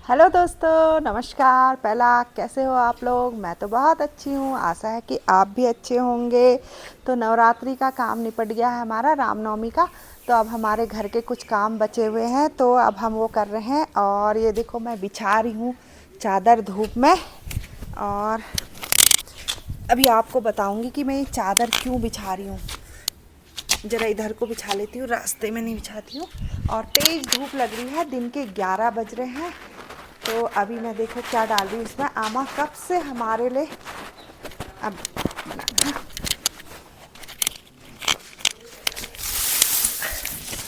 Hello दोस्तों, नमस्कार। पहला, कैसे हो आप लोग? मैं तो बहुत अच्छी हूँ। आशा है कि आप भी अच्छे होंगे। तो नवरात्रि का काम निपट गया है हमारा, रामनवमी का। तो अब हमारे घर के कुछ काम बचे हुए हैं, तो अब हम वो कर रहे हैं। और ये देखो, मैं बिछा रही हूँ चादर धूप में। और अभी आपको बताऊँगी कि मैं ये चादर क्यों बिछा रही हूँ। ज़रा इधर को बिछा लेती हूँ, रास्ते में नहीं बिछाती हूँ। और तेज़ धूप लग रही है, दिन के 11 बज रहे हैं। तो अभी मैं देखो क्या डाल रही हूँ इसमें। आमा कब से हमारे लिए अब बनाना है।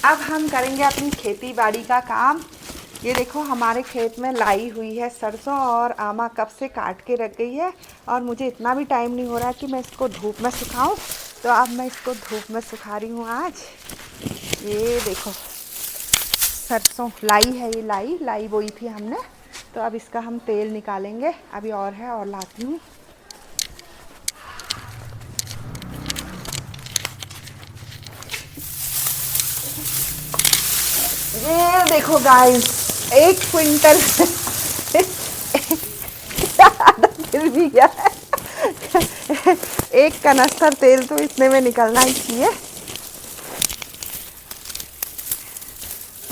अब हम करेंगे अपनी खेती बाड़ी का काम। ये देखो, हमारे खेत में लाई हुई है सरसों, और आमा कब से काट के रख गई है। और मुझे इतना भी टाइम नहीं हो रहा कि मैं इसको धूप में सुखाऊं। तो अब मैं इसको धूप में सुखा रही हूँ आज। ये देखो, सरसों लाई है, ये लाई बोई थी हमने। तो अब इसका हम तेल निकालेंगे। अभी और है, और लाती हूँ। ये देखो गाइस, 1 क्विंटल फिर भी गया है। एक कनस्तर तेल तो इतने में निकलना ही चाहिए।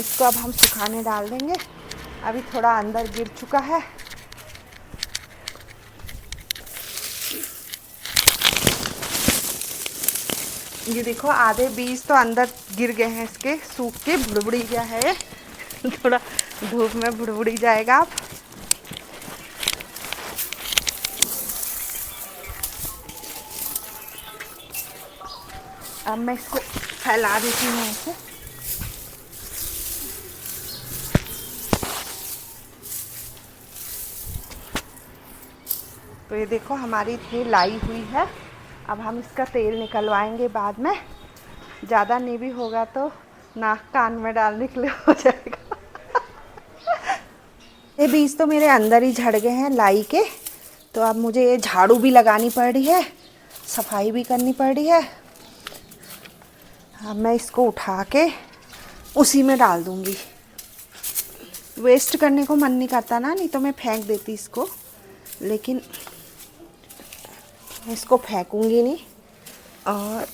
इसको अब हम सुखाने डाल देंगे। अभी थोड़ा अंदर गिर चुका है। ये देखो, आधे बीज तो अंदर गिर गए हैं इसके, सूख के बुड़बुड़ी गया है। थोड़ा धूप में बुड़बुड़ी जाएगा। आप अब मैं इसको फैला देती हूँ ऐसे। तो ये देखो, हमारी इतनी लाई हुई है। अब हम इसका तेल निकलवाएंगे बाद में। ज़्यादा नहीं भी होगा तो नाक कान में डालने के लिए हो जाएगा। ये बीज तो मेरे अंदर ही झड़ गए हैं लाई के। तो अब मुझे ये झाड़ू भी लगानी पड़ रही है, सफाई भी करनी पड़ रही है। अब मैं इसको उठा के उसी में डाल दूँगी। वेस्ट करने को मन नहीं करता ना, नहीं तो मैं फेंक देती इसको। लेकिन इसको फेंकूंगी नहीं। और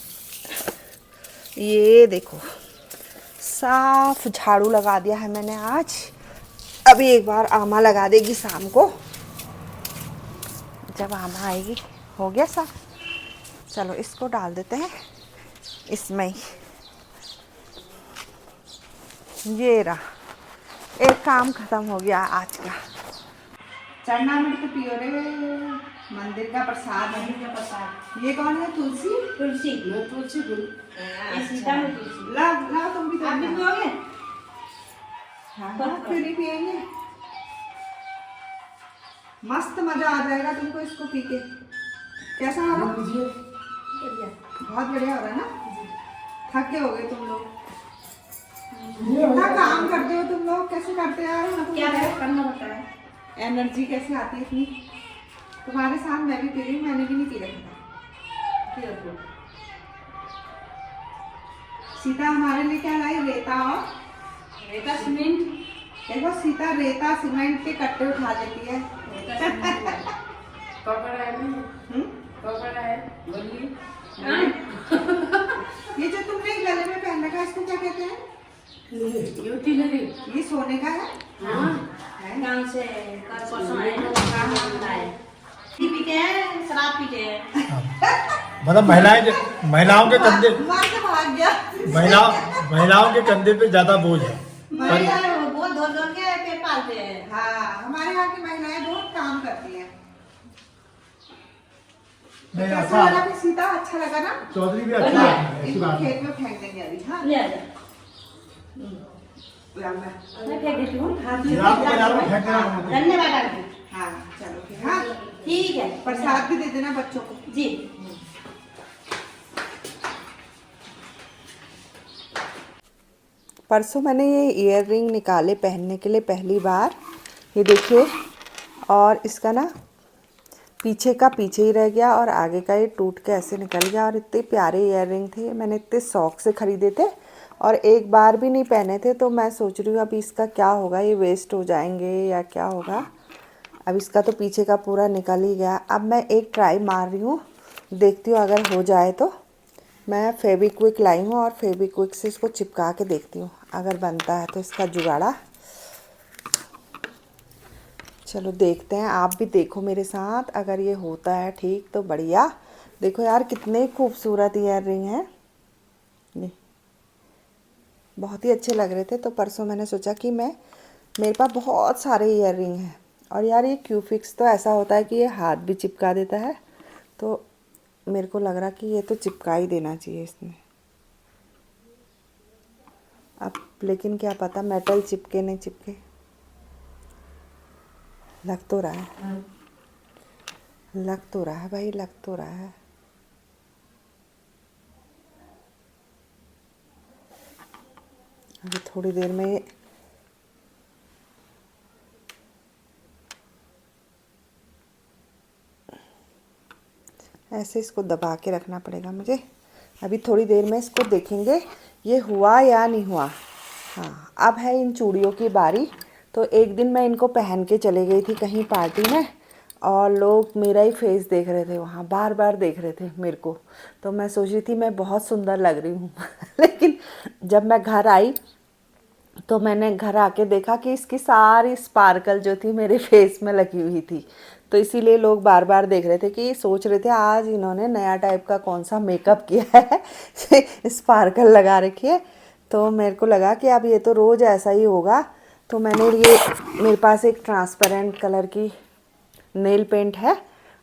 ये देखो, साफ झाड़ू लगा दिया है मैंने आज। अभी एक बार आमा लगा देगी शाम को, जब आमा आएगी। हो गया साफ। चलो इसको डाल देते हैं इसमें ही। ये रहा, एक काम खत्म हो गया आज का। चरणामृत तो पियो रे, मंदिर का प्रसाद है। मंदिर का प्रसाद। ये कौन है? तुलसी। तुलसी, तुलसी गुरु। ये सीता है तुलसी। ला ला, तुम भी आप भी पियोगे? हाँ, फिर ही पियेंगे। मस्त मजा आ जाएगा तुमको इसको पी के। कैसा हो रहा? बढ़िया, बहुत बढ़िया हो रहा है ना। थके हो गए तुम लोग, कितना काम करते हो तुम लोग। कैसे करते हो यार? क्या करना होता है, एनर्जी कैसे आती है इतनी? तुम्हारे साथ मैं भी पी रही हूँ, मैंने भी नहीं पी रखा था। सीता हमारे लिए क्या लाई? रेता और रेता सीमेंट। देखो, सीता रेता सीमेंट के कट्टे उठा देती है। ये जो तुमने गले में पहन रखा है, इसको क्या कहते हैं? ये सोने का है। हाँ, से पीते हैं, शराब पीते हैं। मतलब महिलाओं के कंधे, भाग गया। महिलाओं के कंधे पे ज्यादा बोझ है। बहुत धो धो के पेट पालते हैं। हाँ, हमारे यहाँ की महिलाएं बहुत काम करती हैं। नहीं, कैसा लगा फिर सीता? अच्छा लगा ना? चौधरी भी अच्छा है। इसको खेत में फेंक देंगे अभी। हाँ, ले आ जा। मैं फेंक देती हूँ। धन्यवाद। हाँ चलो फिर। हाँ ठीक है, प्रसाद भी दे देना बच्चों को जी। परसों मैंने ये ईयर रिंग निकाले पहनने के लिए पहली बार। ये देखिए, और इसका ना पीछे का पीछे ही रह गया, और आगे का ये टूट के ऐसे निकल गया। और इतने प्यारे ईयर रिंग थे, मैंने इतने शौक से ख़रीदे थे। और एक बार भी नहीं पहने थे, तो मैं सोच रही हूँ अभी इसका क्या होगा, ये वेस्ट हो जाएंगे या क्या होगा। अब इसका तो पीछे का पूरा निकल ही गया। अब मैं एक ट्राई मार रही हूँ, देखती हूँ अगर हो जाए तो। मैं फेविक्विक लाई हूँ और फेविक्विक से इसको चिपका के देखती हूँ, अगर बनता है तो इसका जुगाड़ा। चलो देखते हैं, आप भी देखो मेरे साथ, अगर ये होता है ठीक तो बढ़िया। देखो यार कितने खूबसूरत ईयर रिंग हैं ये, बहुत ही अच्छे लग रहे थे। तो परसों मैंने सोचा कि मेरे पास बहुत सारे ईयर रिंग हैं, और यार ये क्यूफिक्स तो ऐसा होता है कि ये हाथ भी चिपका देता है, तो मेरे को लग रहा कि ये तो चिपका ही देना चाहिए इसमें। अब लेकिन क्या पता मेटल चिपके नहीं चिपके, लग तो रहा है, लग तो रहा है भाई, लग तो रहा है। अभी थोड़ी देर में ऐसे इसको दबा के रखना पड़ेगा मुझे। अभी थोड़ी देर में इसको देखेंगे ये हुआ या नहीं हुआ। हाँ, अब है इन चूड़ियों की बारी। तो एक दिन मैं इनको पहन के चले गई थी कहीं पार्टी में, और लोग मेरा ही फेस देख रहे थे वहाँ, बार बार देख रहे थे मेरे को। तो मैं सोच रही थी मैं बहुत सुंदर लग रही हूँ लेकिन जब मैं घर आई तो मैंने घर आके देखा कि इसकी सारी स्पार्कल जो थी मेरे फेस में लगी हुई थी। तो इसीलिए लोग बार बार देख रहे थे कि सोच रहे थे आज इन्होंने नया टाइप का कौन सा मेकअप किया है स्पार्कल लगा रखी है। तो मेरे को लगा कि अब ये तो रोज़ ऐसा ही होगा। तो मैंने ये, मेरे पास एक ट्रांसपेरेंट कलर की नेल पेंट है,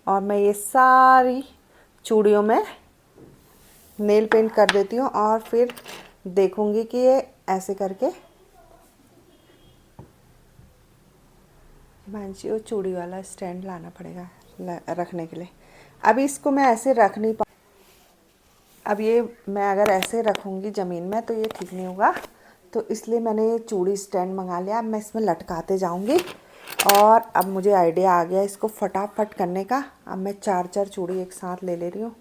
और मैं ये सारी चूड़ियों में नेल पेंट कर देती हूँ, और फिर देखूँगी कि ये ऐसे करके मांझी वो चूड़ी वाला स्टैंड लाना पड़ेगा रखने के लिए। अभी इसको मैं ऐसे रख नहीं पा, अब ये मैं अगर ऐसे रखूँगी ज़मीन में तो ये ठीक नहीं होगा, तो इसलिए मैंने ये चूड़ी स्टैंड मंगा लिया। अब मैं इसमें लटकाते जाऊँगी, और अब मुझे आइडिया आ गया इसको फटाफट करने का। अब मैं 4 चूड़ी एक साथ ले रही हूँ,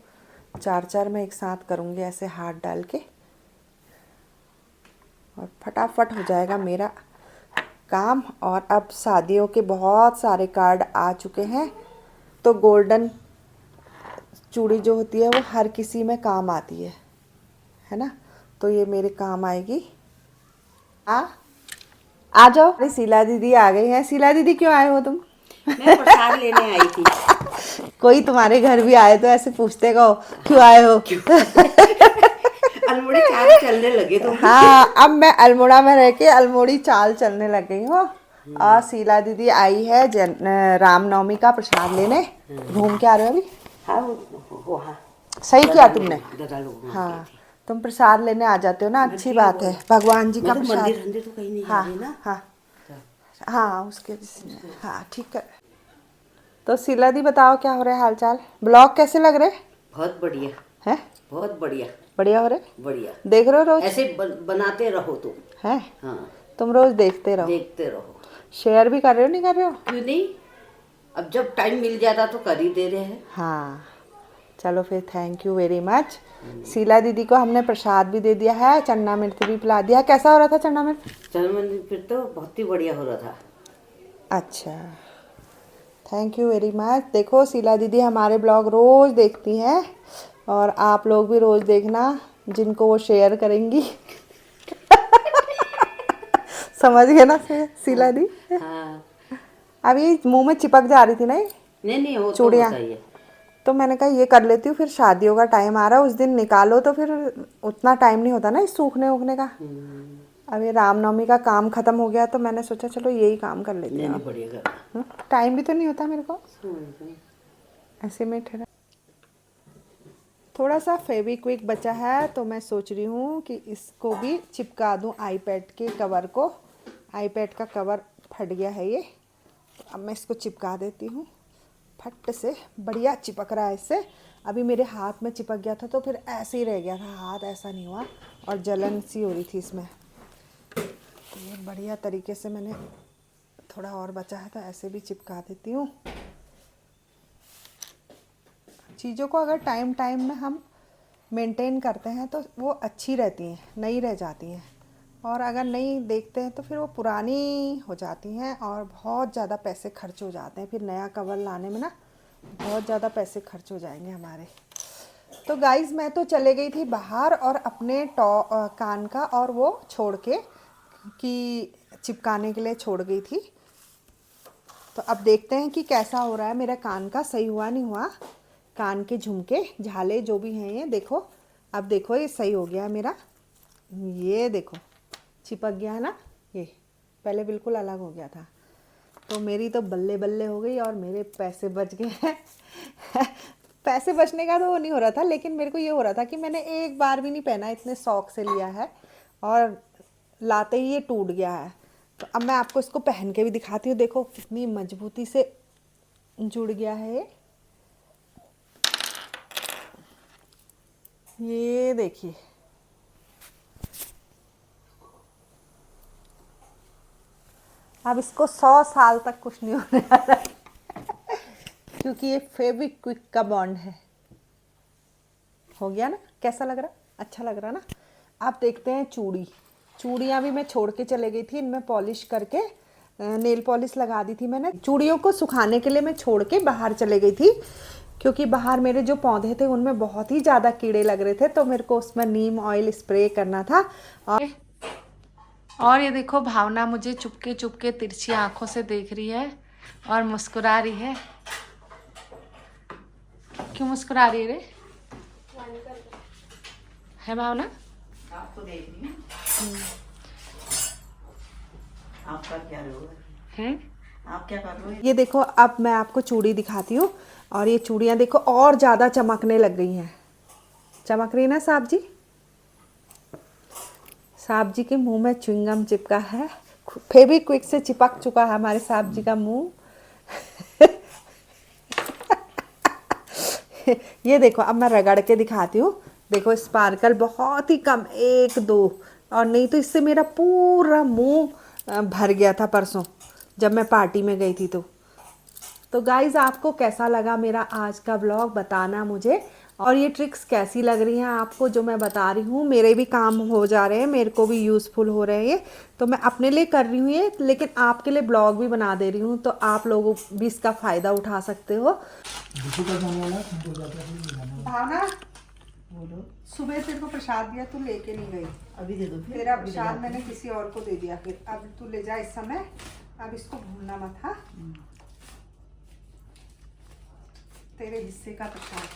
4 मैं एक साथ करूँगी ऐसे हाथ डाल के, और फटाफट हो जाएगा मेरा काम। और अब शादियों के बहुत सारे कार्ड आ चुके हैं, तो गोल्डन चूड़ी जो होती है वो हर किसी में काम आती है ना। तो ये मेरे काम आएगी। आ जाओ, अरे शीला दीदी आ गई हैं। शीला दीदी क्यों आए हो तुम? मैं प्रसाद लेने आई थी। कोई तुम्हारे घर भी आए तो ऐसे पूछते कहो क्यों आए हो अल्मोड़ी चाल चलने लगे तुम। हाँ, अब मैं अल्मोड़ा में रह के अल्मोड़ी चाल चलने लग गई हूँ। और शीला दीदी आई है रामनवमी का प्रसाद लेने। घूम के आ रहे हो अभी? हाँ वो हाँ सही किया तुमने। दादा लोग वहाँ हाँ, गए थे। तुम प्रसाद लेने आ जाते हो ना, अच्छी बात है। भगवान जी का मतलब प्रसाद। मंदिर मंदिर तो कहीं नहीं जा हाँ रही ना। हाँ हाँ, उसके हाँ ठीक है। तो शीला दी बताओ क्या हो रहा है, हाल चाल? ब्लॉग कैसे लग रहे बहुत बढ़िया, हैं? बहुत बढ़िया, बढ़िया हो रहे? बढ़िया। देख रहे हो रोज? ऐसे बनाते रहो तुम। हैं? हाँ, तुम रोज देखते रहो, देखते रहो। शेयर भी कर रहे हो नहीं कर रहे हो? क्यों नहीं, अब जब टाइम मिल जाता तो कर ही दे रहे हैं। हाँ, चलो फिर thank you very much. Sheela दीदी को हमने प्रसाद भी दे दिया है, चन्ना मिर्च भी पिला दिया। कैसा हो रहा था चन्ना मिर्च? चल मंदिर फिर तो बहुत ही बढ़िया हो रहा था। अच्छा, थैंक यू वेरी मच। देखो शीला दीदी हमारे ब्लॉग रोज़ देखती हैं, और आप लोग भी रोज़ देखना जिनको वो शेयर करेंगी समझ गए ना शीला दी? हाँ, अभी मुंह में चिपक जा रही थी ना ये नहीं वो तो चूड़ियाँ, होता ही है। तो मैंने कहा ये कर लेती हूँ, फिर शादियों का टाइम आ रहा है उस दिन निकालो तो फिर उतना टाइम नहीं होता ना इस सूखने उखने का। अब ये रामनवमी का काम खत्म हो गया, तो मैंने सोचा चलो यही काम कर लेते नहीं हैं। नहीं बढ़िया कर। टाइम भी तो नहीं होता मेरे को ऐसे में ठहरा। थोड़ा सा फेविक्विक बचा है, तो मैं सोच रही हूँ कि इसको भी चिपका दूँ आईपैड के कवर को। आईपैड का कवर फट गया है ये, तो अब मैं इसको चिपका देती हूँ फट से। बढ़िया चिपक रहा है इससे। अभी मेरे हाथ में चिपक गया था तो फिर ऐसे ही रह गया था हाथ, ऐसा नहीं हुआ, और जलन सी हो रही थी इसमें। तो ये बढ़िया तरीके से मैंने, थोड़ा और बचा है तो ऐसे भी चिपका देती हूँ। चीज़ों को अगर टाइम टाइम में हम मेंटेन करते हैं तो वो अच्छी रहती हैं, नई रह जाती हैं। और अगर नहीं देखते हैं तो फिर वो पुरानी हो जाती हैं और बहुत ज़्यादा पैसे खर्च हो जाते हैं। फिर नया कवर लाने में ना बहुत ज़्यादा पैसे खर्च हो जाएंगे हमारे। तो गाइज़ मैं तो चले गई थी बाहर और अपने कान का और वो छोड़ के कि चिपकाने के लिए छोड़ गई थी। तो अब देखते हैं कि कैसा हो रहा है मेरा कान का, सही हुआ नहीं हुआ। कान के झुमके झाले जो भी हैं ये देखो, अब देखो ये सही हो गया है मेरा। ये देखो चिपक गया है ना, ये पहले बिल्कुल अलग हो गया था। तो मेरी तो बल्ले बल्ले हो गई और मेरे पैसे बच गए हैं। पैसे बचने का तो वो नहीं हो रहा था, लेकिन मेरे को ये हो रहा था कि मैंने एक बार भी नहीं पहना, इतने शौक से लिया है और लाते ही ये टूट गया है। तो अब मैं आपको इसको पहन के भी दिखाती हूँ। देखो कितनी मजबूती से जुड़ गया है ये देखिए। अब इसको 100 साल तक कुछ नहीं होने वाला क्योंकि ये फेविक्विक का बॉन्ड है। हो गया ना, कैसा लग रहा, अच्छा लग रहा ना। आप देखते हैं चूड़ियाँ भी मैं छोड़ के चले गई थी, इनमें पॉलिश करके नेल पॉलिश लगा दी थी मैंने। चूड़ियों को सुखाने के लिए मैं छोड़ के बाहर चले गई थी क्योंकि बाहर मेरे जो पौधे थे उनमें बहुत ही ज़्यादा कीड़े लग रहे थे, तो मेरे को उसमें नीम ऑयल स्प्रे करना था। और ये देखो भावना मुझे चुपके चुपके तिरछी आंखों से देख रही है और मुस्कुरा रही है। क्यों मुस्कुरा रही है रे? है भावना? आपको देख रही हूँ। आपका क्या रोग है? आप क्या कर रहे हो? ये देखो अब मैं आपको चूड़ी दिखाती हूँ और ये चूड़ियाँ देखो और ज़्यादा चमकने लग गई हैं। चमक रही ना साहब जी? साहब जी के मुंह में च्युइंगम चिपका है, फेविक्विक से चिपक चुका है हमारे साहब जी का मुंह। ये देखो अब मैं रगड़ के दिखाती हूँ। देखो स्पार्कल बहुत ही कम, 1 2, और नहीं तो इससे मेरा पूरा मुंह भर गया था परसों जब मैं पार्टी में गई थी। तो गाइज़ आपको कैसा लगा मेरा आज का व्लॉग बताना मुझे, और ये ट्रिक्स कैसी लग रही हैं आपको जो मैं बता रही हूँ। मेरे भी काम हो जा रहे हैं, मेरे को भी यूज़फुल हो रहे हैं ये, तो मैं अपने लिए कर रही हूँ ये, लेकिन आपके लिए ब्लॉग भी बना दे रही हूँ तो आप लोग भी इसका फ़ायदा उठा सकते हो। भावना सुबह तेरे को प्रसाद दिया, तू लेके नहीं गई। अभी दे दो फिर। तेरा प्रसाद मैंने किसी और को दे दिया, फिर अब तू ले जा इस समय। अब इसको भूलना मत। हाँ, तेरे हिस्से का प्रसाद।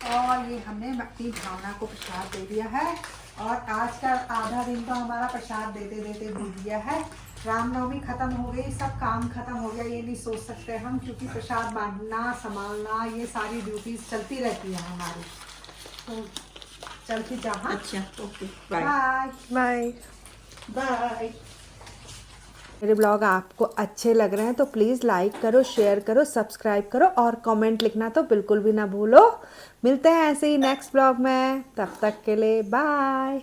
और ये हमने अपनी भावना को प्रसाद दे दिया है और आज का आधा दिन तो हमारा प्रसाद देते देते बीत गया है। रामनवमी खत्म हो गई, सब काम खत्म हो गया, ये नहीं सोच सकते हम, क्योंकि प्रसाद बांटना संभालना ये सारी ड्यूटीज चलती रहती है हमारी। तो चलती जा। अच्छा, ओके, बाय बाय बाय। मेरे ब्लॉग आपको अच्छे लग रहे हैं तो प्लीज़ लाइक करो, शेयर करो, सब्सक्राइब करो और कमेंट लिखना तो बिल्कुल भी ना भूलो। मिलते हैं ऐसे ही नेक्स्ट ब्लॉग में, तब तक के लिए बाय।